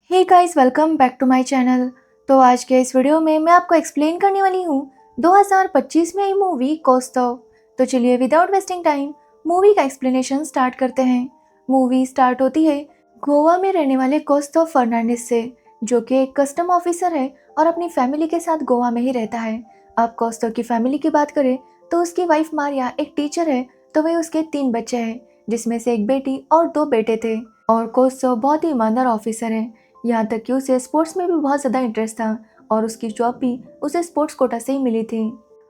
Hey guys, welcome back to my channel. तो आज के इस वीडियो में मैं आपको एक्सप्लेन करने वाली हूँ 2025 में आई मूवी कोस्टो। तो चलिए विदाउट वेस्टिंग टाइम मूवी का एक्सप्लेनेशन स्टार्ट करते हैं। मूवी स्टार्ट होती है गोवा में रहने वाले कोस्टो फर्नांडिस से, जो कि एक कस्टम ऑफिसर है और अपनी फैमिली के साथ गोवा में ही रहता है। अब कोस्टो की फैमिली की बात करें तो उसकी वाइफ मारिया एक टीचर है, तो वह उसके 3 बच्चे हैं, जिसमें से एक बेटी और 2 बेटे थे। और कोस्टो बहुत ही ईमानदार ऑफिसर है, यहाँ तक कि उसे स्पोर्ट्स में भी बहुत ज़्यादा इंटरेस्ट था और उसकी जॉब भी उसे स्पोर्ट्स कोटा से ही मिली थी।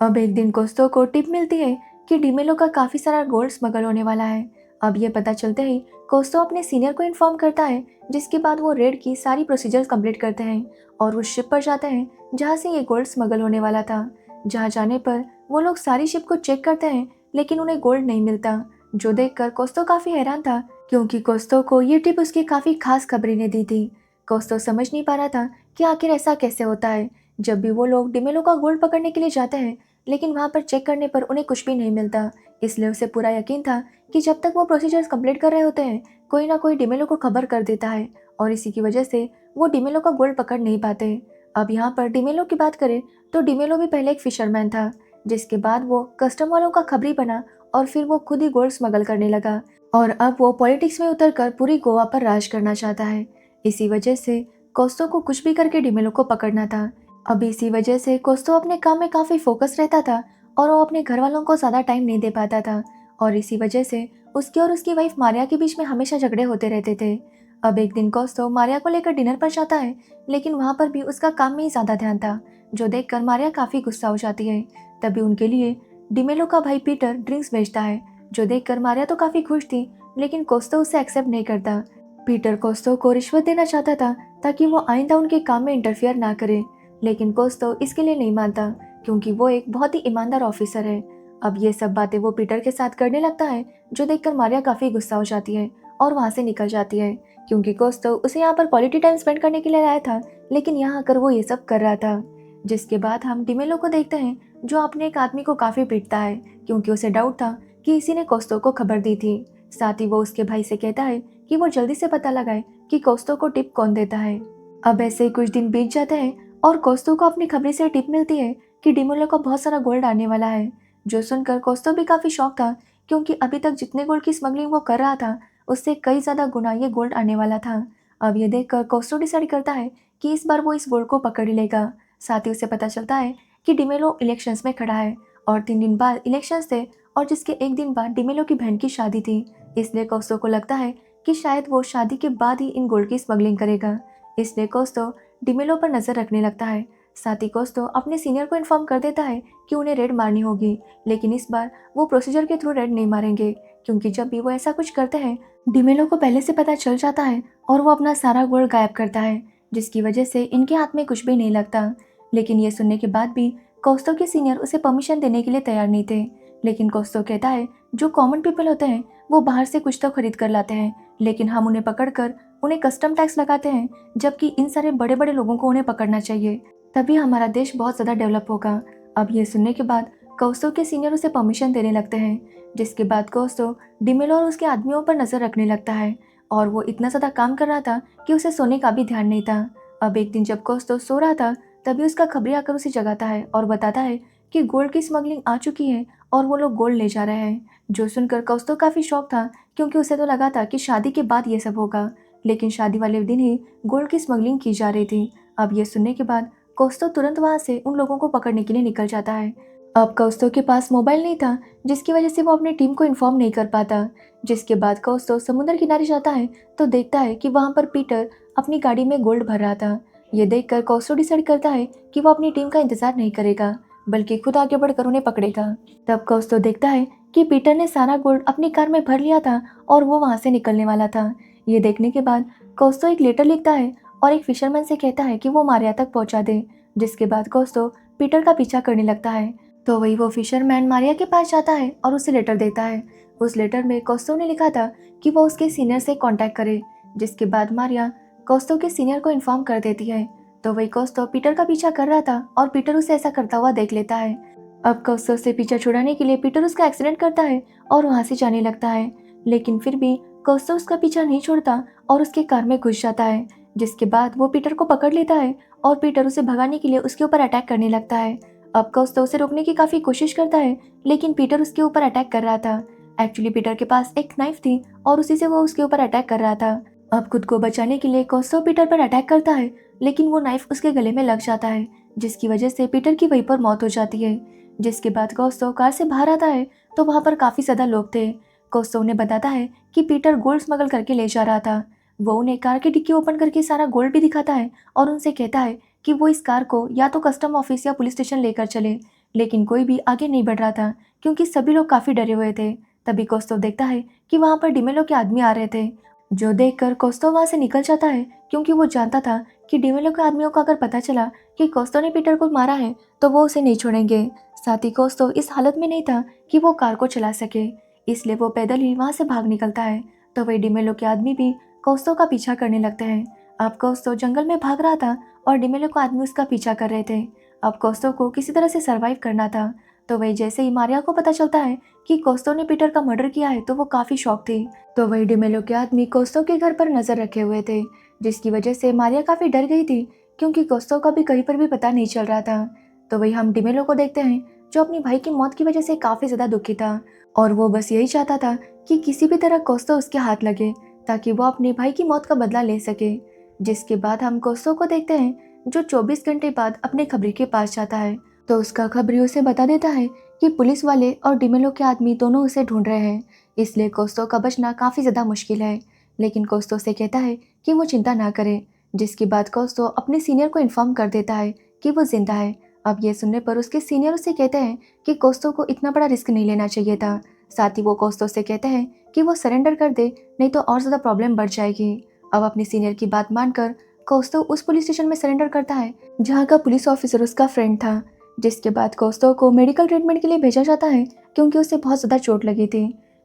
अब एक दिन कोस्टो को टिप मिलती है कि डिमेलो का काफ़ी सारा गोल्ड स्मगल होने वाला है। अब ये पता चलते ही कोस्टो अपने सीनियर को इन्फॉर्म करता है, जिसके बाद वो रेड की सारी प्रोसीजर्स कंप्लीट करते हैं और उस शिप पर जाते हैं जहाँ से ये गोल्ड स्मगल होने वाला था। जहाँ जाने पर वो लोग सारी शिप को चेक करते हैं, लेकिन उन्हें गोल्ड नहीं मिलता, जो देखकर कोस्टो काफ़ी हैरान था, क्योंकि कोस्टो को ये टिप उसकी काफ़ी खास खबरी ने दी थी। कोस्टो समझ नहीं पा रहा था कि आखिर ऐसा कैसे होता है। जब भी वो लोग डिमेलो का गोल्ड पकड़ने के लिए जाते हैं, लेकिन वहाँ पर चेक करने पर उन्हें कुछ भी नहीं मिलता। इसलिए उसे पूरा यकीन था कि जब तक वो प्रोसीजर्स कंप्लीट कर रहे होते हैं, कोई ना कोई डिमेलो को खबर कर देता है और इसी की वजह से वो डिमेलो का गोल्ड पकड़ नहीं पाते। अब यहाँ पर डिमेलो की बात करें तो डिमेलो भी पहले एक फिशरमैन था, जिसके बाद वो कस्टम वालों का खबरी बना और फिर वो खुद ही गोल्ड स्मगल करने लगा और अब वो पॉलिटिक्स में उतरकर पूरी गोवा पर राज करना चाहता है। इसी वजह से कोस्टो को कुछ भी करके डिमेलो को पकड़ना था। अब इसी वजह से कोस्टो अपने काम में काफ़ी फोकस रहता था और वो अपने घर वालों को ज़्यादा टाइम नहीं दे पाता था और इसी वजह से उसके और उसकी वाइफ मारिया के बीच में हमेशा झगड़े होते रहते थे। अब एक दिन कोस्टो मारिया को लेकर डिनर पर जाता है, लेकिन वहाँ पर भी उसका काम में ही ज़्यादा ध्यान था, जो देखकर मारिया काफ़ी गुस्सा हो जाती है। तभी उनके लिए डिमेलो का भाई पीटर ड्रिंक्स भेजता है, जो देखकर मारिया तो काफ़ी खुश थी, लेकिन कोस्टो उसे एक्सेप्ट नहीं करता। पीटर कोस्टो को रिश्वत देना चाहता था ताकि वो आइंदा उनके काम में इंटरफियर ना करे, लेकिन कोस्टो इसके लिए नहीं मानता, क्योंकि वो एक बहुत ही ईमानदार ऑफिसर है। अब ये सब बातें वो पीटर के साथ करने लगता है, जो देखकर मारिया काफ़ी गुस्सा हो जाती है और वहाँ से निकल जाती है, क्योंकि कोस्टो उसे यहाँ पर क्वालिटी टाइम स्पेंड करने के लिए आया था, लेकिन यहाँ आकर वो ये सब कर रहा था। जिसके बाद हम डिमेलो को देखते हैं, जो अपने एक आदमी को काफ़ी पीटता है, क्योंकि उसे डाउट था कि इसी ने कोस्टो को खबर दी थी। साथ ही वो उसके भाई से कहता है कि वो जल्दी से पता लगाए कि कोस्टो को टिप कौन देता है। अब ऐसे ही कुछ दिन बीत जाते हैं और कोस्टो को अपनी खबरी से टिप मिलती है कि डिमेलो को बहुत सारा गोल्ड आने वाला है, जो सुनकर कोस्टो भी काफ़ी शौक था, क्योंकि अभी तक जितने गोल्ड की स्मगलिंग वो कर रहा था, उससे कई ज़्यादा गुना ये गोल्ड आने वाला था। अब ये देखकर कोस्टो डिसाइड करता है कि इस बार वो इस गोल्ड को पकड़ ही लेगा। साथ ही उसे पता चलता है कि डिमेलो इलेक्शंस में खड़ा है और 3 दिन बाद इलेक्शंस थे और जिसके एक दिन बाद डिमेलो की बहन की शादी थी। इसलिए कोस्टो को लगता है कि शायद वो शादी के बाद ही इन गोल्ड की स्मगलिंग करेगा। इसलिए कोस्टो डिमेलो पर नज़र रखने लगता है। साथ ही कोस्टो अपने सीनियर को इन्फॉर्म कर देता है कि उन्हें रेड मारनी होगी, लेकिन इस बार वो प्रोसीजर के थ्रू रेड नहीं मारेंगे, क्योंकि जब भी वो ऐसा कुछ करते हैं डिमेलो को पहले से पता चल जाता है और वो अपना सारा गोल्ड गायब करता है, जिसकी वजह से इनके हाथ में कुछ भी नहीं लगता। लेकिन ये सुनने के बाद भी कोस्टो के सीनियर उसे परमिशन देने के लिए तैयार नहीं थे। लेकिन कोस्टो कहता है जो कॉमन पीपल होते हैं वो बाहर से कुछ तो खरीद कर लाते हैं, लेकिन हम उन्हें पकड़कर उन्हें कस्टम टैक्स लगाते हैं, जबकि इन सारे बड़े बड़े लोगों को उन्हें पकड़ना चाहिए, तभी हमारा देश बहुत ज़्यादा डेवलप होगा। अब ये सुनने के बाद कोस्टो के सीनियर उसे परमिशन देने लगते हैं, जिसके बाद कोस्टो डिमेलो और उसके आदमियों पर नज़र रखने लगता है और वो इतना ज़्यादा काम कर रहा था कि उसे सोने का भी ध्यान नहीं था। अब एक दिन जब कोस्टो सो रहा था, तभी उसका खबरी आकर उसे जगाता है और बताता है कि गोल्ड की स्मगलिंग आ चुकी है और वो लोग गोल्ड ले जा रहे हैं। जो सुनकर कोस्टो काफ़ी शॉक था, क्योंकि उसे तो लगा था कि शादी के बाद ये सब होगा, लेकिन शादी वाले दिन ही गोल्ड की स्मगलिंग की जा रही थी। अब ये सुनने के बाद कोस्टो तुरंत वहाँ से उन लोगों को पकड़ने के लिए निकल जाता है। अब कोस्टो के पास मोबाइल नहीं था, जिसकी वजह से वो अपनी टीम को इन्फॉर्म नहीं कर पाता। जिसके बाद कोस्टो समुद्र किनारे जाता है तो देखता है कि वहाँ पर पीटर अपनी गाड़ी में गोल्ड भर रहा था। ये देखकर कोस्टो डिसाइड करता है कि वो अपनी टीम का इंतजार नहीं करेगा, बल्कि खुद आगे बढ़कर उन्हें पकड़ेगा। तब कोस्टो देखता है कि पीटर ने सारा गोल्ड अपनी कार में भर लिया था और वो वहाँ से निकलने वाला था। ये देखने के बाद कोस्टो एक लेटर लिखता है और एक फिशरमैन से कहता है कि वो मारिया तक पहुँचा दे। जिसके बाद कोस्टो पीटर का पीछा करने लगता है, तो वही वो फिशरमैन मारिया के पास जाता है और उसे लेटर देता है। उस लेटर में कोस्टो ने लिखा था कि वो उसके सीनियर से कांटेक्ट करे। जिसके बाद मारिया कोस्टो के सीनियर को इन्फॉर्म कर देती है, तो वही कोस्टो पीटर का पीछा कर रहा था और पीटर उसे ऐसा करता हुआ देख लेता है। अब कोस्टो से पीछा छुड़ाने के लिए पीटर उसका एक्सीडेंट करता है और वहाँ से जाने लगता है, लेकिन फिर भी कोस्टो उसका पीछा नहीं छोड़ता और उसके कार में घुस जाता है। जिसके बाद वो पीटर को पकड़ लेता है और पीटर उसे भगाने के लिए उसके ऊपर अटैक करने लगता है। अब कौस्तो उसे रोकने की काफ़ी कोशिश करता है, लेकिन पीटर उसके ऊपर अटैक कर रहा था। एक्चुअली पीटर के पास एक नाइफ थी और उसी से वो उसके ऊपर अटैक कर रहा था। अब खुद को बचाने के लिए कौस्तो पीटर पर अटैक करता है, लेकिन वो नाइफ उसके गले में लग जाता है, जिसकी वजह से पीटर की वहीं पर मौत हो जाती है। जिसके बाद कौस्तो कार से बाहर आता है तो वहाँ पर काफ़ी ज़्यादा लोग थे। कौस्तो उन्हें बताता है कि पीटर गोल्ड स्मगल करके ले जा रहा था। वो उन्हें कार की डिक्की ओपन करके सारा गोल्ड भी दिखाता है और उनसे कहता है कि वो इस कार को या तो कस्टम ऑफिस या पुलिस स्टेशन लेकर चले, लेकिन कोई भी आगे नहीं बढ़ रहा था क्योंकि सभी लोग काफ़ी डरे हुए थे। तभी कौस्तव देखता है कि वहाँ पर डिमेलो के आदमी आ रहे थे, जो देखकर कौस्तव वहाँ से निकल जाता है क्योंकि वो जानता था कि डिमेलो के आदमियों को अगर पता चला कि कौस्तव ने पीटर को मारा है तो वो उसे नहीं छोड़ेंगे। साथ ही कौस्तव इस हालत में नहीं था कि वो कार को चला सके, इसलिए वो पैदल ही वहाँ से भाग निकलता है। तो वही डिमेलो के आदमी भी कौस्तव का पीछा करने लगते हैं। अब कौस्तव जंगल में भाग रहा था और डिमेलो को आदमी उसका पीछा कर रहे थे। अब कौस्तव को किसी तरह से सरवाइव करना था। तो वही जैसे ही मारिया को पता चलता है कि कौस्तव ने पीटर का मर्डर किया है तो वो काफ़ी शॉक थी। तो वही डिमेलो के आदमी कौस्तव के घर पर नज़र रखे हुए थे, जिसकी वजह से मारिया काफ़ी डर गई थी क्योंकि कौस्तव का भी कहीं पर भी पता नहीं चल रहा था। तो वही हम डिमेलो को देखते हैं, जो अपनी भाई की मौत की वजह से काफ़ी ज़्यादा दुखी था और वो बस यही चाहता था कि किसी भी तरह कौस्तव उसके हाथ लगे ताकि वो अपने भाई की मौत का बदला ले सके। जिसके बाद हम कौस्तव को देखते हैं, जो 24 घंटे बाद अपने खबरी के पास जाता है। तो उसका खबरी उसे बता देता है कि पुलिस वाले और डिमेलो के आदमी दोनों उसे ढूंढ रहे हैं, इसलिए कौस्तव का बचना काफ़ी ज़्यादा मुश्किल है। लेकिन कौस्तव से कहता है कि वो चिंता ना करे। जिसके बाद कौस्तव अपने सीनियर को इन्फॉर्म कर देता है कि वो जिंदा है। अब ये सुनने पर उसके सीनियर उसे कहते हैं कि कौस्तव को इतना बड़ा रिस्क नहीं लेना चाहिए था। साथ ही वो कौस्तव से कहते हैं कि वो सरेंडर कर दे, नहीं तो और ज़्यादा प्रॉब्लम बढ़ जाएगी। अब अपनी सीनियर की बात मानकर कौस्तव उस पुलिस स्टेशन में सरेंडर करता है जहाँ का पुलिस ऑफिसर उसका फ्रेंड था। जिसके बाद कौस्तव को मेडिकल ट्रीटमेंट के लिए भेजा जाता है क्योंकि उसे बहुत ज़्यादा चोट लगी थी।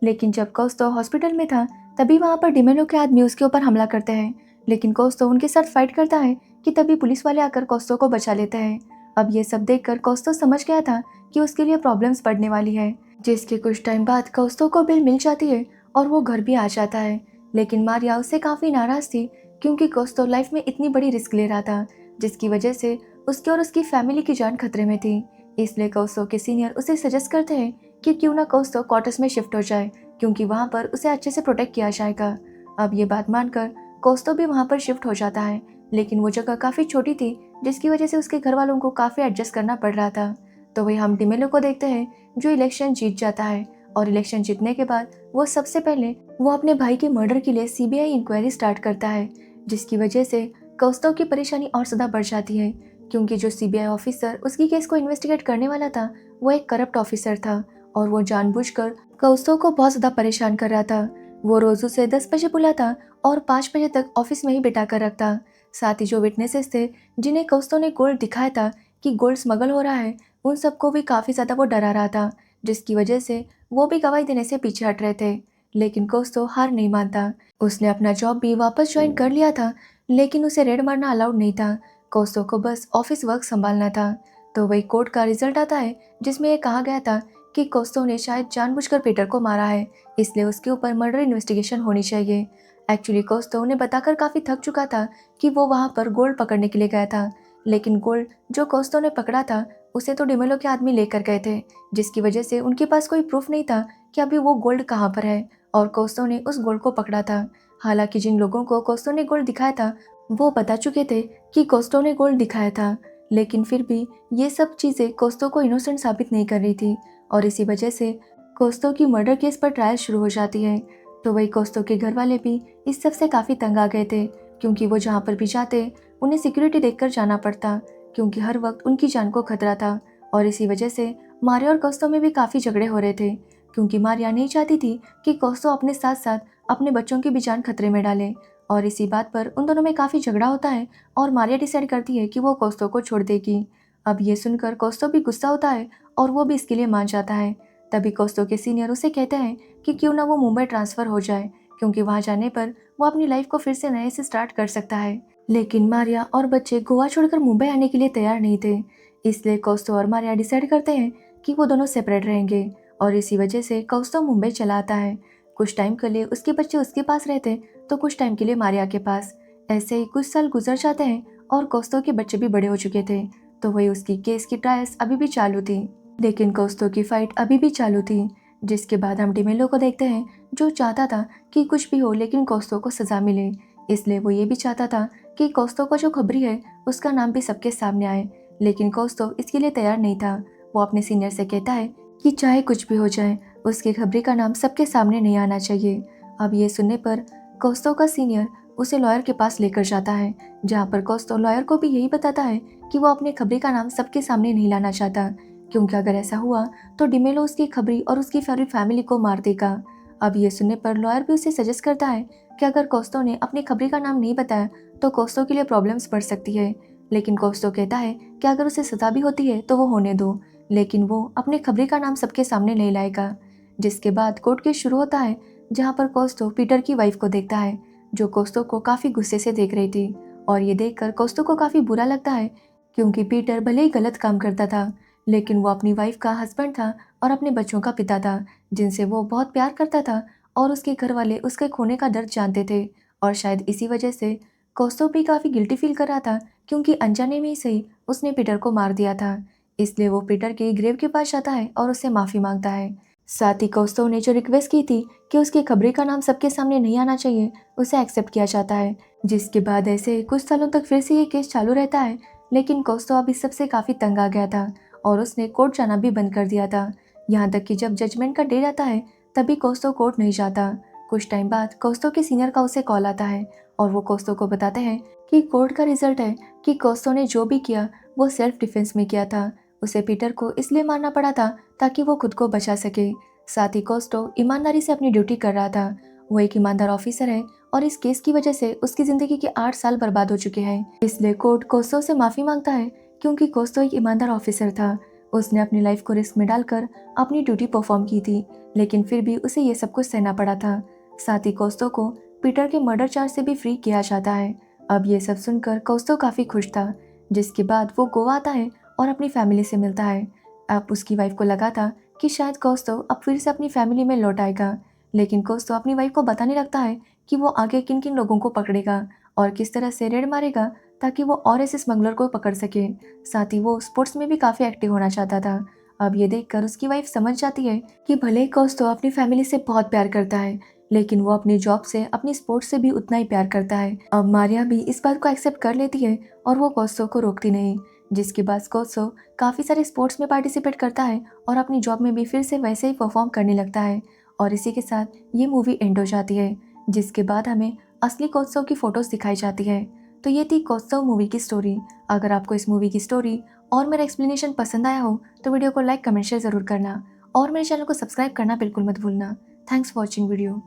लेकिन जब कौस्तव हॉस्पिटल में था तभी वहाँ पर डिमेलो के आदमी उसके ऊपर हमला करते हैं, लेकिन कौस्तव उनके साथ फाइट करता है कि तभी पुलिस वाले आकर कौस्तव को बचा लेते हैं। अब ये सब देखकर कौस्तव समझ गया था कि उसके लिए प्रॉब्लम्स पड़ने वाली है। जिसके कुछ टाइम बाद कौस्तव को बिल मिल जाती है और वो घर भी आ जाता है। लेकिन मारिया उससे काफ़ी नाराज़ थी क्योंकि कौस्तव लाइफ में इतनी बड़ी रिस्क ले रहा था, जिसकी वजह से उसके और उसकी फैमिली की जान खतरे में थी। इसलिए कौस्तव के सीनियर उसे सजेस्ट करते हैं कि क्यों ना कौस्तव क्वार्टर्स में शिफ्ट हो जाए, क्योंकि वहाँ पर उसे अच्छे से प्रोटेक्ट किया जाएगा। अब ये बात मानकर कौस्तव भी वहाँ पर शिफ्ट हो जाता है, लेकिन वो जगह काफ़ी छोटी थी, जिसकी वजह से उसके घर वालों को काफ़ी एडजस्ट करना पड़ रहा था। तो वही हम डिमेलो को देखते हैं, जो इलेक्शन जीत जाता है और इलेक्शन जीतने के बाद वो सबसे पहले वो अपने भाई के मर्डर के लिए सीबीआई इंक्वायरी स्टार्ट करता है, जिसकी वजह से कौस्तव की परेशानी और ज़्यादा बढ़ जाती है क्योंकि जो सीबीआई ऑफिसर उसकी केस को इन्वेस्टिगेट करने वाला था वो एक करप्ट ऑफिसर था और वो जानबूझकर कौस्तव को बहुत ज़्यादा परेशान कर रहा था। वो रोज़ उसे 10 बजे बुलाता और 5 बजे तक ऑफिस में ही बिठा कर रखता। साथ ही जो विटनेसेस थे जिन्हें कौस्तव ने गोल्ड दिखाया था कि गोल्ड स्मगल हो रहा है, उन सबको भी काफ़ी ज़्यादा वो डरा रहा था, जिसकी वजह से वो भी गवाही देने से पीछे हट रहे थे। लेकिन कौस्तव हार नहीं मानता। उसने अपना जॉब भी वापस ज्वाइन कर लिया था, लेकिन उसे रेड मारना अलाउड नहीं था। कौस्तव को बस ऑफिस वर्क संभालना था। तो वही कोर्ट का रिजल्ट आता है जिसमें ये कहा गया था कि कौस्तव ने शायद जानबूझकर पीटर को मारा है, इसलिए उसके ऊपर मर्डर इन्वेस्टिगेशन होनी चाहिए। एक्चुअली कौस्तव ने बताकर काफ़ी थक चुका था कि वो वहाँ पर गोल्ड पकड़ने के लिए गया था, लेकिन गोल्ड जो कौस्तव ने पकड़ा था उसे तो डिमेलो के आदमी लेकर गए थे, जिसकी वजह से उनके पास कोई प्रूफ नहीं था कि अभी वो गोल्ड कहाँ पर है और कौस्तव ने उस गोल्ड को पकड़ा था। हालांकि जिन लोगों को कौस्तव ने गोल्ड दिखाया था वो बता चुके थे कि कौस्तव ने गोल्ड दिखाया था, लेकिन फिर भी ये सब चीज़ें कौस्तव को इनोसेंट साबित नहीं कर रही थी और इसी वजह से कौस्तव की मर्डर केस पर ट्रायल शुरू हो जाती है। तो वही कौस्तव के घर वाले भी इस सब से काफ़ी तंग आ गए थे क्योंकि वो जहाँ पर भी जाते उन्हें सिक्योरिटी देखकर जाना पड़ता क्योंकि हर वक्त उनकी जान को खतरा था। और इसी वजह से मारिया और कौस्तव में भी काफ़ी झगड़े हो रहे थे क्योंकि मारिया नहीं चाहती थी कि कौस्तव अपने साथ साथ अपने बच्चों की भी जान खतरे में डाले। और इसी बात पर उन दोनों में काफ़ी झगड़ा होता है और मारिया डिसाइड करती है कि वो कौस्तव को छोड़ देगी। अब ये सुनकर कौस्तव भी गुस्सा होता है और वो भी इसके लिए मान जाता है। तभी कौस्तव के सीनियर उसे कहते हैं कि क्यों ना वो मुंबई ट्रांसफ़र हो जाए क्योंकि वहाँ जाने पर वो अपनी लाइफ को फिर से नए से स्टार्ट कर सकता है। लेकिन मारिया और बच्चे गोवा छोड़कर मुंबई आने के लिए तैयार नहीं थे, इसलिए कौस्तव और मारिया डिसाइड करते हैं कि वो दोनों सेपरेट रहेंगे और इसी वजह से कौस्तव मुंबई चला आता है। कुछ टाइम के लिए उसके बच्चे उसके पास रहते तो कुछ टाइम के लिए मारिया के पास। ऐसे ही कुछ साल गुजर जाते हैं और कोस्तो के बच्चे भी बड़े हो चुके थे, तो वही उसकी केस की ट्रायल्स अभी भी चालू थी। लेकिन कोस्तो की फाइट अभी भी चालू थी। जिसके बाद हम डिमेलो को देखते हैं, जो चाहता था कि कुछ भी हो लेकिन कोस्तो को सजा मिले। इसलिए वो ये भी चाहता था कि कोस्तो को जो खबरी है उसका नाम भी सबके सामने आए, लेकिन कोस्तो इसके लिए तैयार नहीं था। वो अपने सीनियर से कहता है कि चाहे कुछ भी हो जाए, उसकी खबरी का नाम सबके सामने नहीं आना चाहिए। अब ये सुनने पर कोस्तो का सीनियर उसे लॉयर के पास लेकर जाता है, जहाँ पर कोस्तो लॉयर को भी यही बताता है कि वो अपने खबरी का नाम सबके सामने नहीं लाना चाहता, क्योंकि अगर ऐसा हुआ तो डिमेलो उसकी खबरी और उसकी सारी फैमिली को मार देगा। अब ये सुनने पर लॉयर भी उसे सजेस्ट करता है कि अगर कोस्तो ने अपनी खबरी का नाम नहीं बताया तो कोस्तो के लिए प्रॉब्लम्स बढ़ सकती है। लेकिन कोस्तो कहता है कि अगर उसे सजा भी होती है तो वो होने दो, लेकिन वो अपने खबरी का नाम सबके सामने नहीं लाएगा। जिसके बाद कोर्ट केस शुरू होता है, जहाँ पर कोस्तो पीटर की वाइफ को देखता है, जो कोस्तो को काफ़ी गुस्से से देख रही थी। और ये देखकर कोस्तो को काफ़ी बुरा लगता है, क्योंकि पीटर भले ही गलत काम करता था, लेकिन वो अपनी वाइफ का हस्बैंड था और अपने बच्चों का पिता था, जिनसे वो बहुत प्यार करता था। और उसके घर वाले उसके खोने का दर्द जानते थे, और शायद इसी वजह से कोस्तो भी काफ़ी गिल्टी फील कर रहा था, क्योंकि अनजाने में ही सही उसने पीटर को मार दिया था। इसलिए वो पीटर के ग्रेव के पास जाता है और उससे माफ़ी मांगता है। साथ ही कोस्तो ने जो रिक्वेस्ट की थी कि उसकी खबरी का नाम सबके सामने नहीं आना चाहिए, उसे एक्सेप्ट किया जाता है। जिसके बाद ऐसे कुछ सालों तक फिर से ये केस चालू रहता है, लेकिन कोस्तो अब इस सब से काफ़ी तंग आ गया था और उसने कोर्ट जाना भी बंद कर दिया था। यहाँ तक कि जब जजमेंट का डे आता है तभी कोस्तो कोर्ट नहीं जाता। कुछ टाइम बाद कोस्तो के सीनियर का उसे कॉल आता है और वो कोस्तो को बताते हैं कि कोर्ट का रिजल्ट है कि कोस्तो ने जो भी किया वो सेल्फ डिफेंस में किया था। उसे पीटर को इसलिए मारना पड़ा था ताकि वो खुद को बचा सके। साथ ही कोस्तो ईमानदारी से अपनी ड्यूटी कर रहा था। वो एक ईमानदार ऑफिसर है और इस केस की वजह से उसकी जिंदगी के 8 साल बर्बाद हो चुके हैं। इसलिए कोर्ट कोस्तो से माफी मांगता है, क्योंकि कोस्तो एक ईमानदार ऑफिसर था। उसने अपनी लाइफ को रिस्क में डालकर अपनी ड्यूटी परफॉर्म की थी, लेकिन फिर भी उसे ये सब कुछ सहना पड़ा था। साथ ही कोस्तो को पीटर के मर्डर चार्ज से भी फ्री किया जाता है। अब ये सब सुनकर कोस्तो काफी खुश था। जिसके बाद वो गोवा आता है और अपनी फैमिली से मिलता है। अब उसकी वाइफ को लगा था कि शायद कोस्तो अब फिर से अपनी फैमिली में लौट आएगा, लेकिन कोस्तो अपनी वाइफ को बताने लगता है कि वो आगे किन किन लोगों को पकड़ेगा और किस तरह से रेड मारेगा ताकि वो और ऐसे स्मगलर को पकड़ सके। साथ ही वो स्पोर्ट्स में भी काफ़ी एक्टिव होना चाहता था। अब ये देखकर उसकी वाइफ समझ जाती है कि भले ही कोस्तो अपनी फैमिली से बहुत प्यार करता है, लेकिन वो अपनी जॉब से अपनी स्पोर्ट्स से भी उतना ही प्यार करता है। अब मारिया भी इस बात को एक्सेप्ट कर लेती है और वो कोस्तो को रोकती नहीं। जिसके बाद कोस्तो काफ़ी सारे स्पोर्ट्स में पार्टिसिपेट करता है और अपनी जॉब में भी फिर से वैसे ही परफॉर्म करने लगता है। और इसी के साथ ये मूवी एंड हो जाती है, जिसके बाद हमें असली कोस्तो की फ़ोटोज़ दिखाई जाती है। तो ये थी कोस्तो मूवी की स्टोरी। अगर आपको इस मूवी की स्टोरी और मेरा एक्सप्लेनेशन पसंद आया हो तो वीडियो को लाइक कमेंट शेयर ज़रूर करना और मेरे चैनल को सब्सक्राइब करना बिल्कुल मत भूलना। Thanks for watching video.